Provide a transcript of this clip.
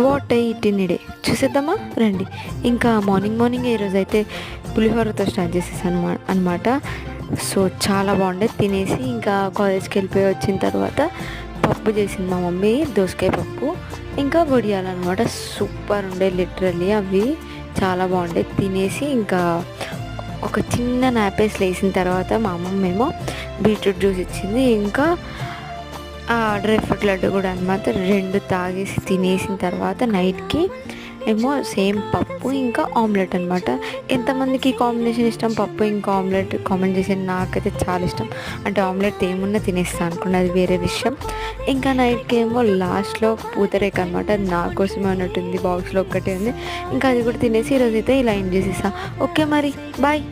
What eat in day చూసేద్దామా రండి. ఇంకా మార్నింగ్ ఈరోజు అయితే పులిహోరతో స్టార్ట్ చేసేసాను అనమాట. సో చాలా బాగుండే. తినేసి ఇంకా కాలేజ్కి వెళ్ళిపోయి వచ్చిన తర్వాత పప్పు చేసింది మా మమ్మీ, దోసకాయ పప్పు ఇంకా వడియాలన్నమాట. సూపర్ ఉండే, లిటరల్లీ అవి చాలా బాగుండే. తినేసి ఇంకా ఒక చిన్న నాపేసి లేసిన తర్వాత మా అమ్మమ్మ ఏమో బీట్రూట్ జ్యూస్ ఇచ్చింది, ఇంకా డ్రై ఫ్రూట్ లడ్డు కూడా అనమాట. రెండు తాగేసి తినేసిన తర్వాత నైట్కి ఏమో సేమ్ పప్పు ఇంకా ఆమ్లెట్ అనమాట. ఎంతమందికి కాంబినేషన్ ఇష్టం, పప్పు ఇంకా ఆమ్లెట్ కామెంట్ చేసేది. నాకైతే చాలా ఇష్టం. అంటే ఆమ్లెట్ ఏమున్నా తినేస్తాను అనుకోండి, అది వేరే విషయం. ఇంకా నైట్కి ఏమో లాస్ట్లో పూతరేక అనమాట. అది నా కోసమే అన్నట్టుంది, బాక్స్లో ఒక్కటే ఉంది. ఇంకా అది కూడా తినేసి ఈరోజైతే ఇలా ఎండ్ చేసేసా. ఓకే మరి బాయ్.